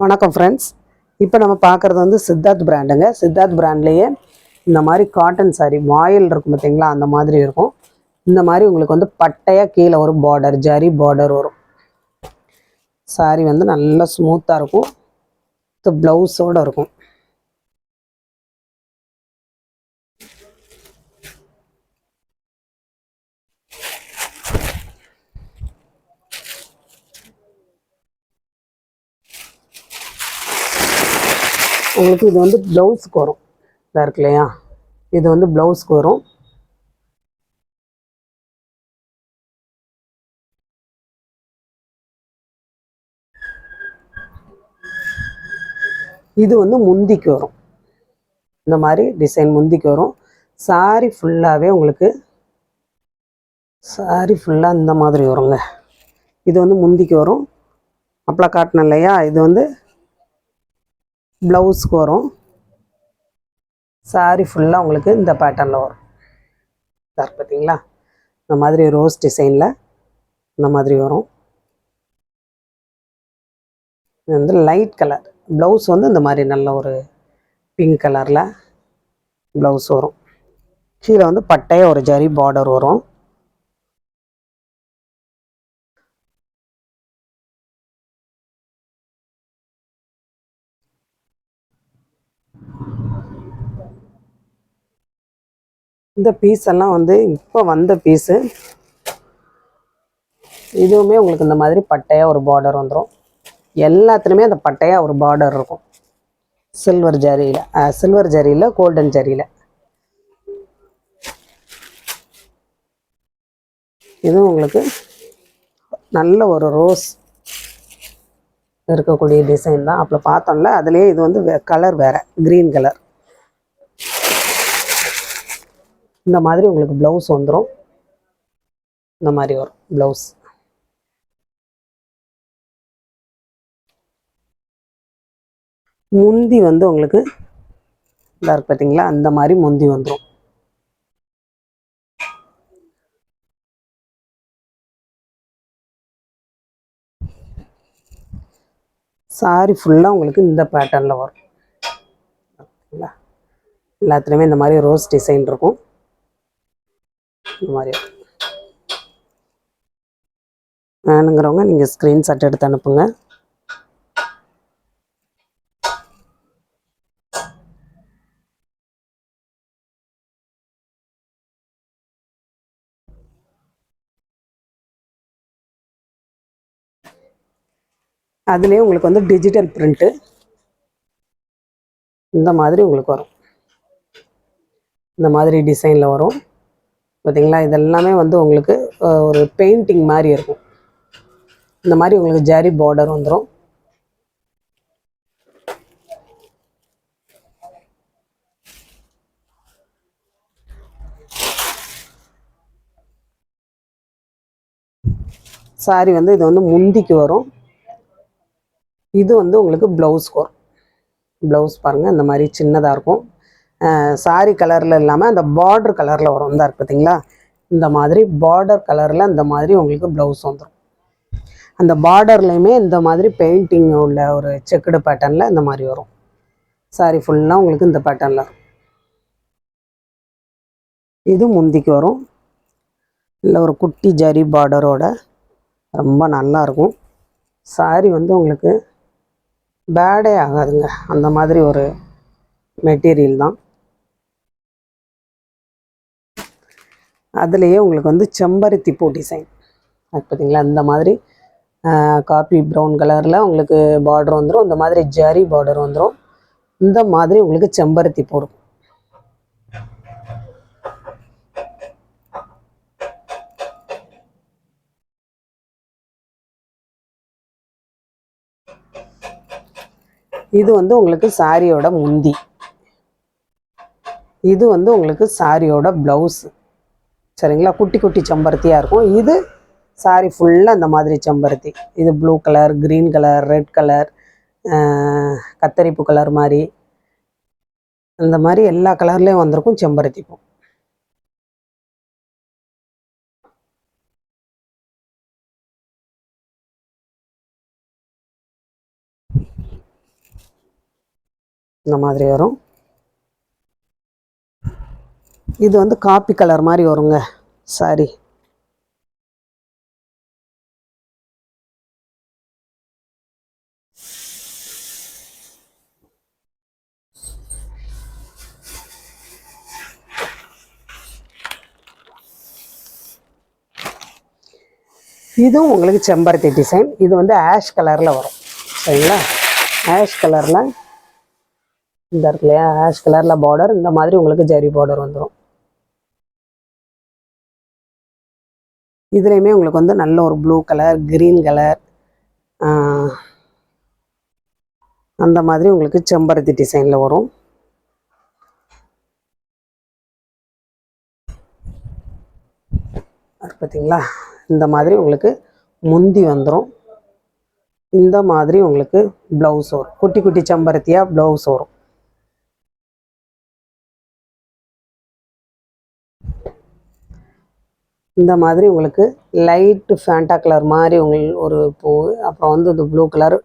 வணக்கம் ஃப்ரெண்ட்ஸ். இப்போ நம்ம பார்க்குறது வந்து சித்தார்த் பிராண்டுங்க. சித்தார்த் பிராண்ட்லேயே இந்த மாதிரி காட்டன் சாரீ வாயில் இருக்கும் பார்த்தீங்களா, அந்த மாதிரி இருக்கும். இந்த மாதிரி உங்களுக்கு வந்து பட்டையாக கீழே ஒரு பார்டர், ஜரி பார்டர் வரும். சாரீ வந்து நல்லா ஸ்மூத்தாக இருக்கும். ப்ளவுஸோடு இருக்கும். உங்களுக்கு இது வந்து ப்ளவுஸுக்கு வரும். இதாக இருக்கு இல்லையா, இது வந்து ப்ளவுஸ்க்கு வரும். இது வந்து முந்திக்கு வரும். இந்த மாதிரி டிசைன் முந்திக்கு வரும். சாரி ஃபுல்லாகவே உங்களுக்கு இந்த மாதிரி வருங்க. இது வந்து முந்திக்கு வரும். அப்பளம் காட்டணும் இல்லையா, இது வந்து ப்ளவுஸ்க்கு வரும். சாரி ஃபுல்லாக உங்களுக்கு இந்த பேட்டர்னில் வரும். சார் பார்த்தீங்களா, இந்த மாதிரி ரோஸ் டிசைனில் இந்த மாதிரி வரும். இது வந்து லைட் கலர். ப்ளவுஸ் வந்து இந்த மாதிரி நல்ல ஒரு பிங்க் கலரில் ப்ளவுஸ் வரும். கீழே வந்து பட்டையாக ஒரு ஜரி பார்டர் வரும். இந்த பீஸ் எல்லாம் வந்து இப்போ வந்த பீஸு. இதுவுமே உங்களுக்கு இந்த மாதிரி பட்டையாக ஒரு பார்டர் வந்துடும். எல்லாத்துலேயுமே அந்த பட்டையாக ஒரு பார்டர் இருக்கும். சில்வர் ஜரியில் கோல்டன் ஜரியில். இதுவும் உங்களுக்கு நல்ல ஒரு ரோஸ் இருக்கக்கூடிய டிசைன் தான். அப்போ பார்த்தோம்ல, அதுலேயே இது வந்து கலர் வேறு, க்ரீன் கலர். இந்த மாதிரி உங்களுக்கு ப்ளவுஸ் வந்துடும். இந்த மாதிரி வரும் ப்ளவுஸ். முந்தி வந்து உங்களுக்கு இதாக இருக்கு பார்த்தீங்களா, அந்த மாதிரி முந்தி வந்துடும். சாரி ஃபுல்லாக உங்களுக்கு இந்த பேட்டர்னில் வரும். எல்லாத்துலேயுமே இந்த மாதிரி ரோஸ் டிசைன் இருக்கும். இந்த மாதிரி வேணுங்கிறவங்க நீங்கள் ஸ்க்ரீன்ஷாட் எடுத்து அனுப்புங்க. அதுலேயே உங்களுக்கு வந்து டிஜிட்டல் பிரிண்ட்டு இந்த மாதிரி உங்களுக்கு வரும். இந்த மாதிரி டிசைனில் வரும் பார்த்தீங்களா. இதெல்லாமே வந்து உங்களுக்கு ஒரு பெயிண்டிங் மாதிரி இருக்கும். இந்த மாதிரி உங்களுக்கு ஜரி பார்டர் வந்துடும். சாரி வந்து இது வந்து முந்திக்கு வரும். இது வந்து உங்களுக்கு ப்ளவுஸ்க்கு வரும். ப்ளவுஸ் பாருங்கள், இந்த மாதிரி சின்னதாக இருக்கும். சாரி கலரில் இல்லாமல் அந்த பார்டர் கலரில் வரும். இந்த இருக்கு பார்த்தீங்களா, இந்த மாதிரி பார்டர் கலரில் இந்த மாதிரி உங்களுக்கு ப்ளவுஸ் வந்துடும். அந்த பார்டர்லையுமே இந்த மாதிரி பெயிண்டிங் உள்ள ஒரு செக்குடு பேட்டர்னில் இந்த மாதிரி வரும். சாரி ஃபுல்லாக உங்களுக்கு இந்த பேட்டர்னில் வரும். இது முந்திக்கு வரும். இல்லை ஒரு குட்டி ஜரி பார்டரோட ரொம்ப நல்லாயிருக்கும். சாரி வந்து உங்களுக்கு பேடே ஆகாதுங்க. அந்த மாதிரி ஒரு மெட்டீரியல் தான். அதுலேயே உங்களுக்கு வந்து செம்பருத்தி பூ டிசைன் அது பார்த்தீங்களா, இந்த மாதிரி காப்பி ப்ரௌன் கலரில் உங்களுக்கு பார்டர் வந்துடும். இந்த மாதிரி ஜரி பார்டர் வந்துடும். இந்த மாதிரி உங்களுக்கு செம்பருத்தி பூ இருக்கும். இது வந்து உங்களுக்கு சாரியோட முந்தி. இது வந்து உங்களுக்கு சாரியோட ப்ளவுஸ். சரிங்களா, குட்டி குட்டி செம்பருத்தியாக இருக்கும். இது சாரி ஃபுல்லாக இந்த மாதிரி செம்பருத்தி. இது blue colour, green colour, red colour, கத்தரிப்பு கலர் மாதிரி, இந்த மாதிரி எல்லா கலர்லேயும் வந்திருக்கும் செம்பருத்தி பூ. இந்த மாதிரி வரும். இது வந்து காப்பி கலர் மாதிரி வருங்க சாரி. இதுவும் உங்களுக்கு செம்பருத்தி டிசைன். இது வந்து ஆஷ் கலரில் வரும் சரிங்களா. ஆஷ் கலரில் இந்த இருக்கு இல்லையா, ஆஷ் கலரில் பார்டர், இந்த மாதிரி உங்களுக்கு ஜரி பார்டர் வந்துடும். இதுலேயுமே உங்களுக்கு வந்து நல்ல ஒரு ப்ளூ கலர், கிரீன் கலர், அந்த மாதிரி உங்களுக்கு செம்பருத்தி டிசைனில் வரும். பார்த்தீங்களா, இந்த மாதிரி உங்களுக்கு முந்தி வந்துடும். இந்த மாதிரி உங்களுக்கு ப்ளவுஸ் வரும். குட்டி குட்டி செம்பருத்தியாக ப்ளவுஸ் வரும். இந்த மாதிரி உங்களுக்கு லைட்டு ஃபேண்டா கலர் மாதிரி உங்களுக்கு ஒரு பூ, அப்புறம் வந்து இந்த ப்ளூ கலர்,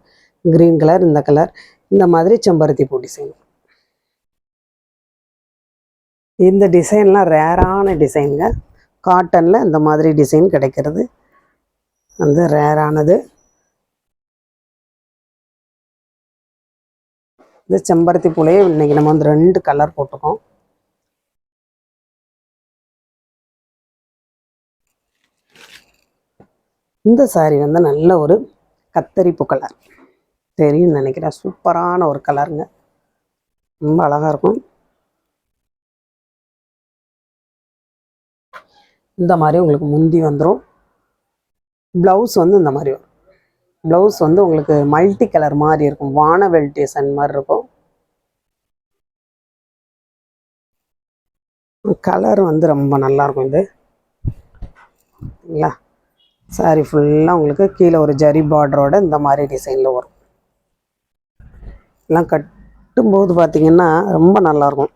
க்ரீன் கலர், இந்த கலர், இந்த மாதிரி செம்பருத்தி பூ டிசைன். இந்த டிசைன்லாம் ரேரான டிசைனுங்க. காட்டனில் இந்த மாதிரி டிசைன் கிடைக்கிறது வந்து ரேரானது. இந்த செம்பருத்தி பூலையே இன்றைக்கி நம்ம வந்து 2 கலர் போட்டிருக்கோம். இந்த சாரீ வந்து நல்ல ஒரு கத்தரிப்பு கலர் தெரியும் நினைக்கிறேன். சூப்பரான ஒரு கலருங்க, ரொம்ப அழகாக இருக்கும். இந்த மாதிரி உங்களுக்கு முந்தி வந்துடும். ப்ளவுஸ் வந்து இந்த மாதிரி வரும். ப்ளவுஸ் வந்து உங்களுக்கு மல்டி கலர் மாதிரி இருக்கும், வானவெல் டிசைன் மாதிரி இருக்கும். கலர் வந்து ரொம்ப நல்லாயிருக்கும். இது இல்லைங்களா, சாரி ஃபுல்லாக உங்களுக்கு கீழே ஒரு ஜரி பார்டரோட இந்த மாதிரி டிசைனில் வரும். எல்லாம் கட்டும்போது பார்த்திங்கன்னா ரொம்ப நல்லாயிருக்கும்,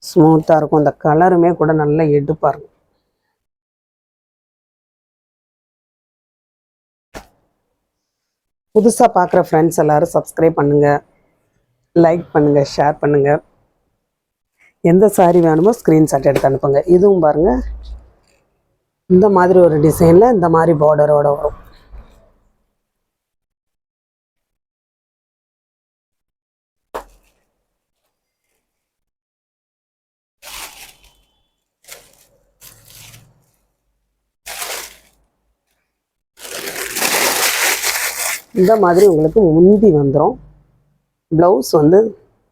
ஸ்மூத்தாக இருக்கும். இந்த கலருமே கூட நல்லா எடுப்பாக இருக்கும். புதுசாக பார்க்குற ஃப்ரெண்ட்ஸ் எல்லோரும் சப்ஸ்கிரைப் பண்ணுங்கள், லைக் பண்ணுங்கள், ஷேர் பண்ணுங்கள். எந்த சாரீ வேணுமோ ஸ்க்ரீன்ஷாட் எடுத்து அனுப்புங்க. இதுவும் பாருங்கள், இந்த மாதிரி ஒரு டிசைனில் இந்த மாதிரி பார்டரோட வரும். இந்த மாதிரி உங்களுக்கு முந்தி வந்துடும். ப்ளவுஸ் வந்து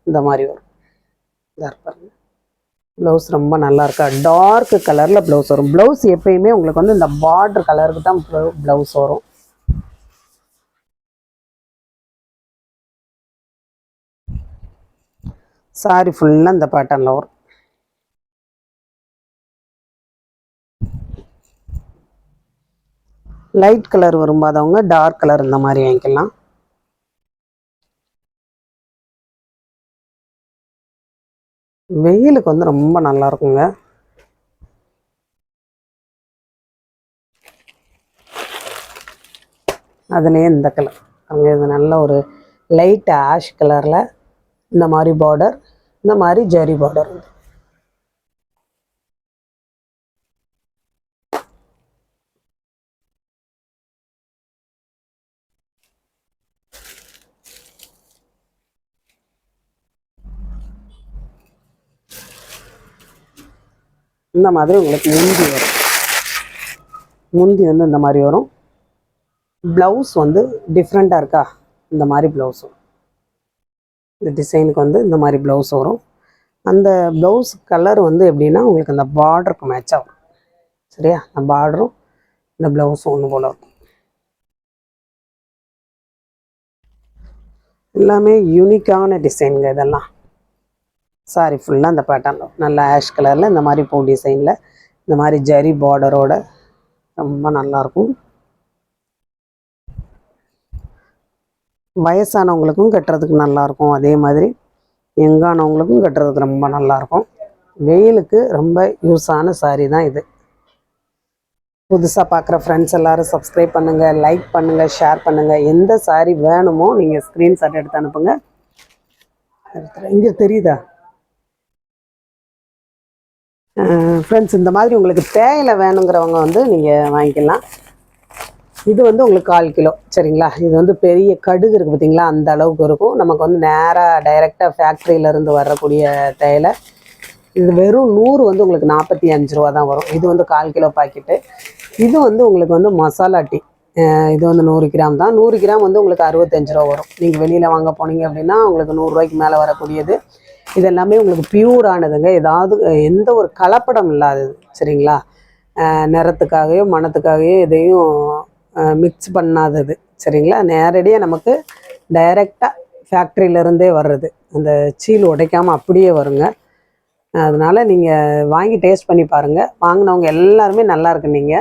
இந்த மாதிரி வரும். இதாக பாருங்க, ப்ளவுஸ் ரொம்ப நல்லா இருக்கா, டார்க் கலரில் ப்ளவுஸ் வரும். ப்ளவுஸ் எப்பயுமே உங்களுக்கு வந்து இந்த பார்டர் கலருக்கு தான் ப்ளவுஸ் வரும். சாரி ஃபுல்லாக இந்த பேட்டர்னில் வரும். லைட் கலர் விரும்பாதவங்க டார்க் கலர் இந்த மாதிரி வாங்கிக்கலாம். வெயிலுக்கு வந்து ரொம்ப நல்லா இருக்குங்க. அதுலேயே இந்த கலர் அங்கே, இது நல்ல ஒரு லைட் ஆஷ் கலரில் இந்த மாதிரி பார்டர், இந்த மாதிரி ஜரி பார்டர். இந்த மாதிரி உங்களுக்கு முந்தி வரும். முந்தி வந்து இந்த மாதிரி வரும். ப்ளவுஸ் வந்து டிஃப்ரெண்ட்டாக இருக்கா, இந்த மாதிரி ப்ளவுஸ் வரும். இந்த டிசைனுக்கு வந்து இந்த மாதிரி ப்ளவுஸ் வரும். அந்த ப்ளவுஸ் கலர் வந்து எப்படின்னா உங்களுக்கு அந்த பார்டருக்கு மேட்சாக வரும். சரியா, அந்த பார்டரும் இந்த ப்ளவுஸும் ஒன்று போல் இருக்கும். எல்லாமே யூனிக்கான டிசைனுங்க இதெல்லாம். சாரி ஃபுல்லாக அந்த பேட்டர்னில் நல்லா ஆஷ் கலரில் இந்த மாதிரி பூ டிசைனில் இந்த மாதிரி ஜரி பார்டரோட ரொம்ப நல்லாயிருக்கும். வயசானவங்களுக்கும் கட்டுறதுக்கு நல்லாயிருக்கும், அதே மாதிரி யங்கானவங்களுக்கும் கட்டுறதுக்கு ரொம்ப நல்லாயிருக்கும். வெயிலுக்கு ரொம்ப யூஸான சாரீ தான் இது. புதுசாக பார்க்குற ஃப்ரெண்ட்ஸ் எல்லோரும் சப்ஸ்கிரைப் பண்ணுங்கள், லைக் பண்ணுங்கள், ஷேர் பண்ணுங்கள். எந்த சாரீ வேணுமோ நீங்கள் ஸ்க்ரீன்ஷாட் எடுத்து அனுப்புங்க. இங்கே தெரியுதா ஃப்ரெண்ட்ஸ்? இந்த மாதிரி உங்களுக்கு தேயிலை வேணுங்கிறவங்க வந்து நீங்கள் வாங்கிக்கலாம். இது வந்து உங்களுக்கு 1/4 கிலோ சரிங்களா. இது வந்து பெரிய கடுகு இருக்குது பார்த்தீங்களா, அந்த அளவுக்கு இருக்கும். நமக்கு வந்து நேராக டைரெக்டாக ஃபேக்ட்ரியிலேருந்து வரக்கூடிய தேயிலை. இது வெறும் 100 வந்து உங்களுக்கு 45 ரூபா தான் வரும். இது வந்து 1/4 கிலோ பாக்கெட்டு. இது வந்து உங்களுக்கு வந்து மசாலா டீ. இது வந்து 100 கிராம் தான். 100 கிராம் வந்து உங்களுக்கு 65 ரூபா வரும். நீங்கள் வெளியில் வாங்க போனீங்க அப்படின்னா உங்களுக்கு 100 ரூபாய்க்கு மேலே வரக்கூடியது. இது எல்லாமே உங்களுக்கு பியூரானதுங்க. ஏதாவது எந்த ஒரு கலப்படம் இல்லாதது சரிங்களா. நிறத்துக்காகவோ மணத்துக்காகவோ எதையும் மிக்ஸ் பண்ணாதது சரிங்களா. நேரடியாக நமக்கு டைரெக்டாக ஃபேக்ட்ரியிலேருந்தே வர்றது. அந்த சீல் உடைக்காமல் அப்படியே வருங்க. அதனால் நீங்கள் வாங்கி டேஸ்ட் பண்ணி பாருங்கள். வாங்கினவங்க எல்லாருமே நல்லா இருக்குன்னீங்க.